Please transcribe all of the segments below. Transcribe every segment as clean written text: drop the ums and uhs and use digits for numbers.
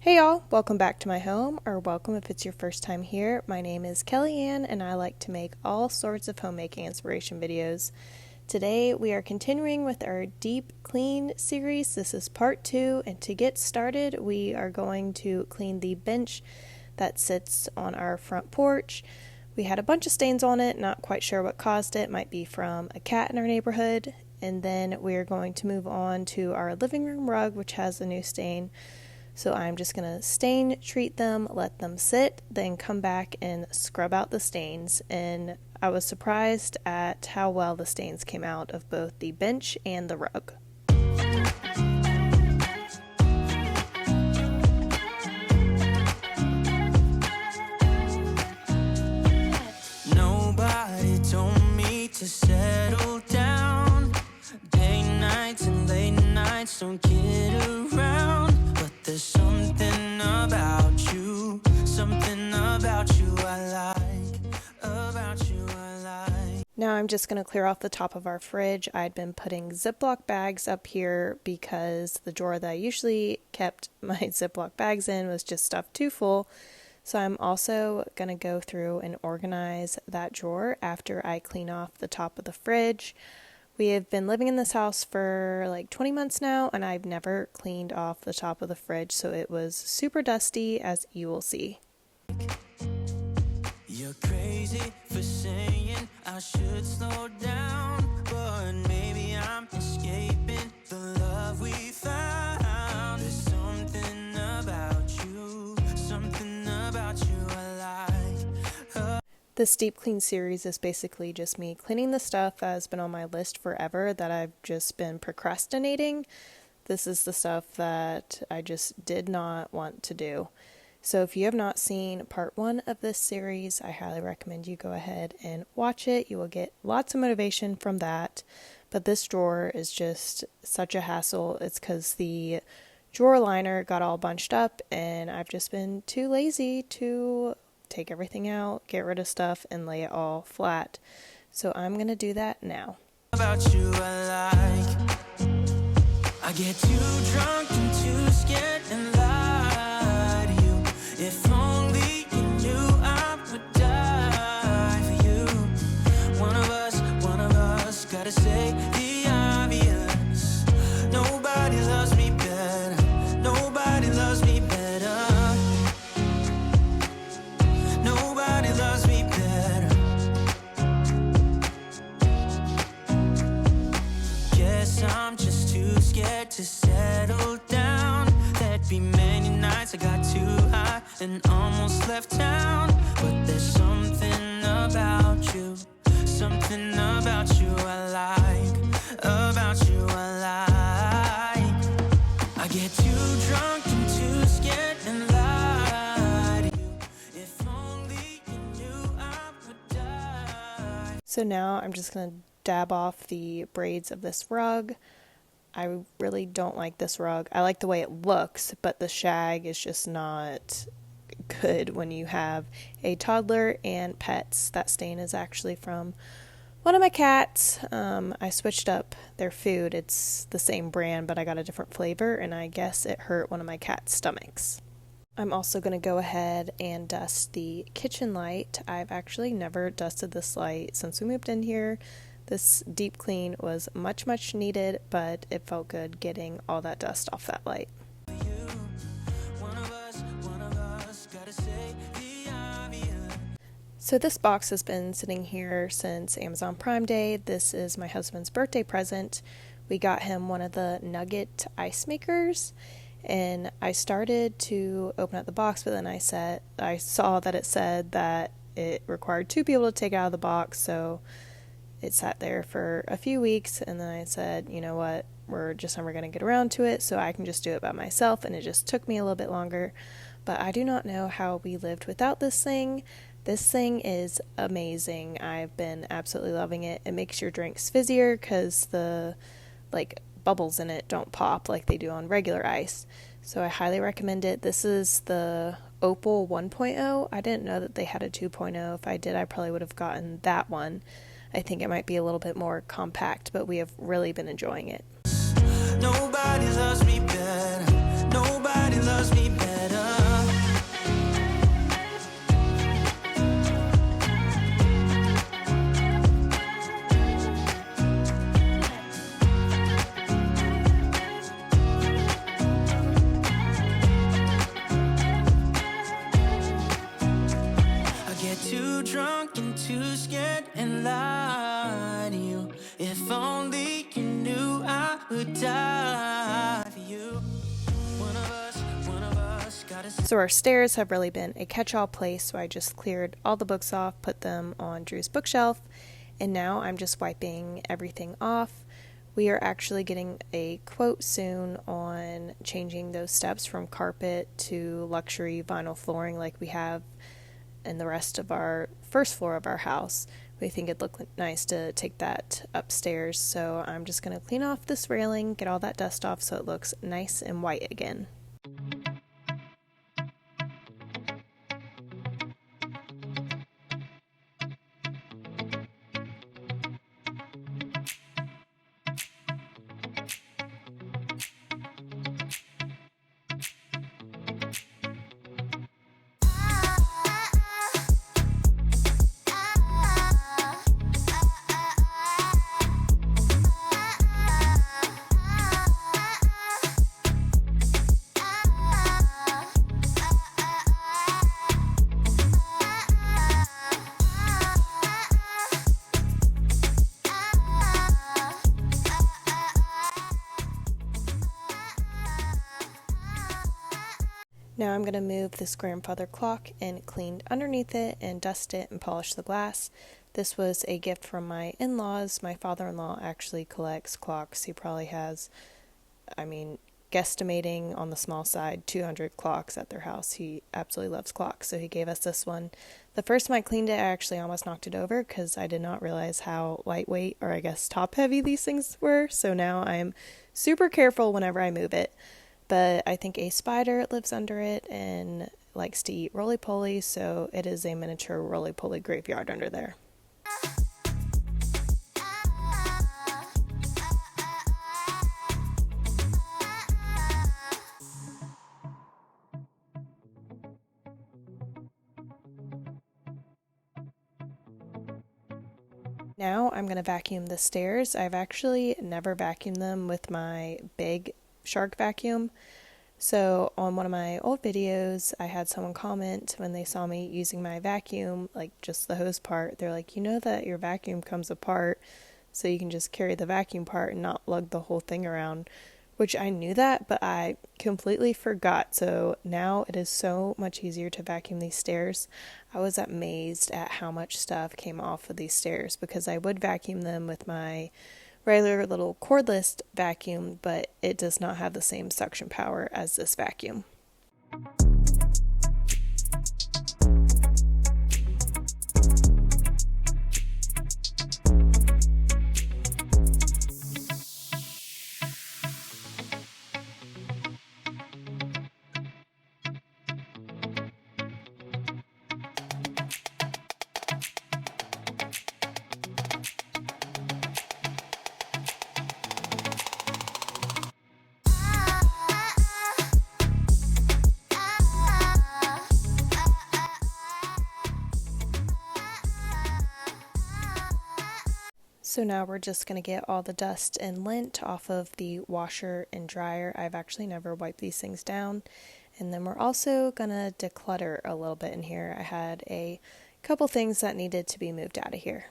Hey y'all, welcome back to my home, or welcome if it's your first time here. My name is Kellyanne and I like to make all sorts of homemaking inspiration videos. Today we are continuing with our deep clean series. This is part 2, and to get started we are going to clean the bench that sits on our front porch. We had a bunch of stains on it, not quite sure what caused it. Might be from a cat in our neighborhood. And then we are going to move on to our living room rug, which has a new stain. So I'm just going to stain treat them, let them sit, then come back and scrub out the stains. And I was surprised at how well the stains came out of both the bench and the rug. Nobody told me to settle down. Day nights and late nights don't get around. There's something about you I like. Now I'm just going to clear off the top of our fridge. I'd been putting Ziploc bags up here because the drawer that I usually kept my Ziploc bags in was just stuffed too full. So I'm also going to go through and organize that drawer after I clean off the top of the fridge. We have been living in this house for like 20 months now, and I've never cleaned off the top of the fridge, so it was super dusty, as you will see. You're crazy for saying I should slow down, but maybe I'm escaping the love we found. There's something about you I like. This deep clean series is basically just me cleaning the stuff that has been on my list forever that I've just been procrastinating. This is the stuff that I just did not want to do. So if you have not seen part 1 of this series, I highly recommend you go ahead and watch it. You will get lots of motivation from that. But this drawer is just such a hassle. It's because the drawer liner got all bunched up and I've just been too lazy to take everything out, get rid of stuff, and lay it all flat. So I'm going to do that now. About you I like. I get too drunk and too scared and lie to you. If only you knew I would die for you. One of us gotta say the obvious. Nobody loves me better. Nobody loves me better. Nobody loves me better. Guess I'm just too scared to settle down. There'd be many nights I got too high and almost left town. But there's something about you I like. About you I like. I get too drunk and too scared and lie to you. If only you knew I would die. So now I'm just going to dab off the braids of this rug. I really don't like this rug. I like the way it looks, but the shag is just not good when you have a toddler and pets. That stain is actually from one of my cats. I switched up their food. It's the same brand, but I got a different flavor, and I guess it hurt one of my cat's stomachs. I'm also going to go ahead and dust the kitchen light. I've actually never dusted this light since we moved in here. This deep clean was much needed, but it felt good getting all that dust off that light. So this box has been sitting here since Amazon Prime Day. This is my husband's birthday present. We got him one of the nugget ice makers, and I started to open up the box, but then I saw that it said that it required 2 people to take it out of the box, so it sat there for a few weeks, and then I said, you know what, we're just never going to get around to it, so I can just do it by myself, and it just took me a little bit longer. But I do not know how we lived without this thing. This thing is amazing. I've been absolutely loving it. It makes your drinks fizzier because the bubbles in it don't pop like they do on regular ice. So I highly recommend it. This is the Opal 1.0. I didn't know that they had a 2.0. If I did, I probably would have gotten that one. I think it might be a little bit more compact, but we have really been enjoying it. Nobody loves me better. Nobody loves me better. If only you knew I would die for you. One of us gotta. So our stairs have really been a catch-all place, so I just cleared all the books off, put them on Drew's bookshelf, and now I'm just wiping everything off. We are actually getting a quote soon on changing those steps from carpet to luxury vinyl flooring like we have in the rest of our first floor of our house. We think it'd look nice to take that upstairs, so I'm just going to clean off this railing, get all that dust off so it looks nice and white again. Now I'm going to move this grandfather clock and clean underneath it and dust it and polish the glass. This was a gift from my in-laws. My father-in-law actually collects clocks. He probably has, guesstimating on the small side, 200 clocks at their house. He absolutely loves clocks, so he gave us this one. The first time I cleaned it, I actually almost knocked it over because I did not realize how lightweight, or I guess top-heavy these things were. So now I am super careful whenever I move it. But I think a spider lives under it and likes to eat roly-poly, so it is a miniature roly-poly graveyard under there. Now I'm going to vacuum the stairs. I've actually never vacuumed them with my big shark vacuum. So on one of my old videos, I had someone comment when they saw me using my vacuum, like just the hose part, they're like, you know that your vacuum comes apart, so you can just carry the vacuum part and not lug the whole thing around, which I knew that, but I completely forgot. So now it is so much easier to vacuum these stairs. I was amazed at how much stuff came off of these stairs because I would vacuum them with my regular little cordless vacuum, but it does not have the same suction power as this vacuum. So now we're just going to get all the dust and lint off of the washer and dryer. I've actually never wiped these things down. And then we're also going to declutter a little bit in here. I had a couple things that needed to be moved out of here.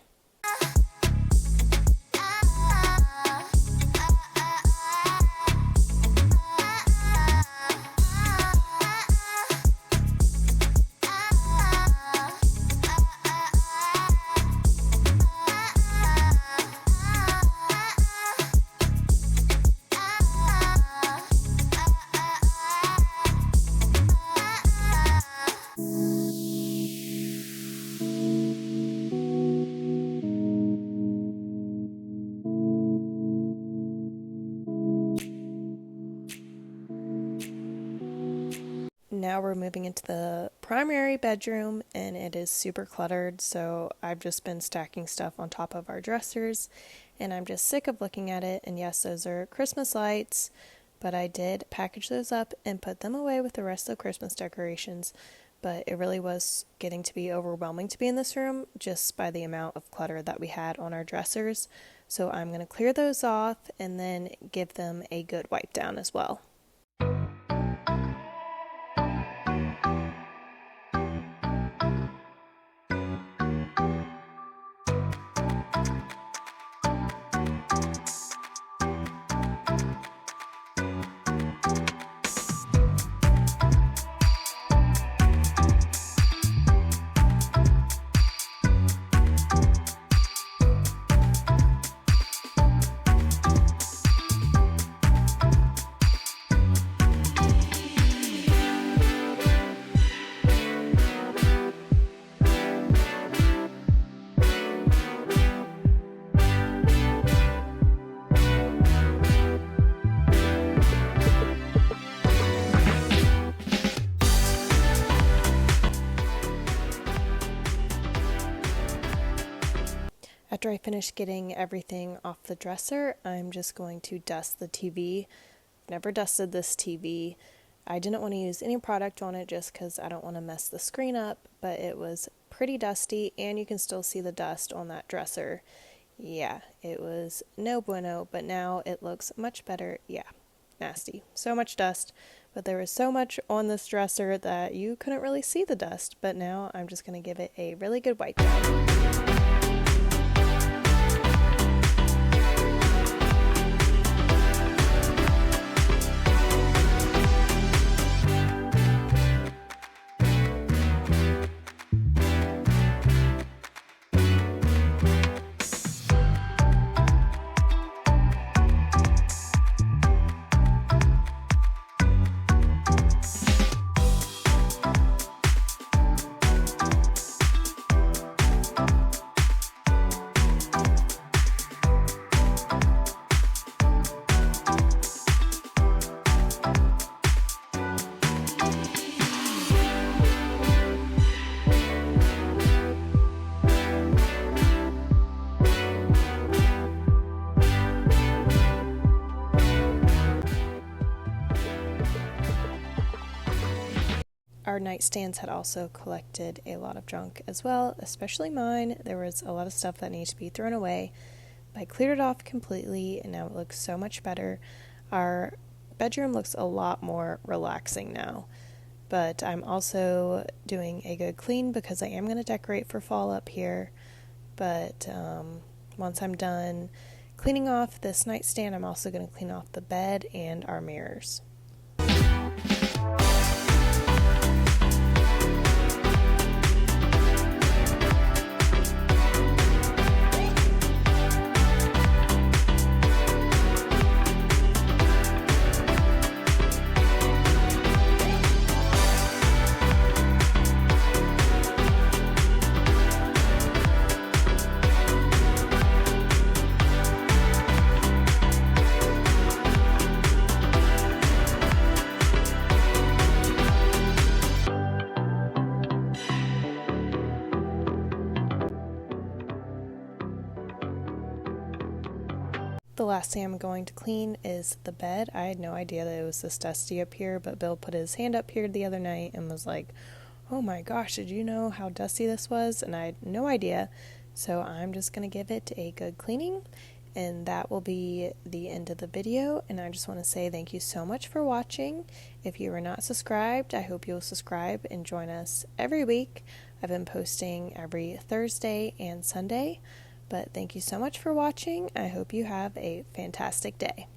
Now we're moving into the primary bedroom and it is super cluttered, so I've just been stacking stuff on top of our dressers and I'm just sick of looking at it. And yes, those are Christmas lights, but I did package those up and put them away with the rest of the Christmas decorations. But it really was getting to be overwhelming to be in this room just by the amount of clutter that we had on our dressers. So I'm going to clear those off and then give them a good wipe down as well. After I finish getting everything off the dresser, I'm just going to dust the TV. I've never dusted this TV. I didn't want to use any product on it just because I don't want to mess the screen up, but it was pretty dusty, and you can still see the dust on that dresser. Yeah, it was no bueno, but now it looks much better. Yeah, nasty. So much dust, but there was so much on this dresser that you couldn't really see the dust, but now I'm just going to give it a really good wipe down. Our nightstands had also collected a lot of junk as well, especially mine. There was a lot of stuff that needed to be thrown away. I cleared it off completely, and now it looks so much better. Our bedroom looks a lot more relaxing now. But I'm also doing a good clean because I am going to decorate for fall up here. But once I'm done cleaning off this nightstand, I'm also going to clean off the bed and our mirrors. The last thing I'm going to clean is the bed. I had no idea that it was this dusty up here, but Bill put his hand up here the other night and was like, "Oh my gosh, did you know how dusty this was?" And I had no idea. So I'm just going to give it a good cleaning, and that will be the end of the video. And I just want to say thank you so much for watching. If you are not subscribed, I hope you'll subscribe and join us every week. I've been posting every Thursday and Sunday. But thank you so much for watching. I hope you have a fantastic day.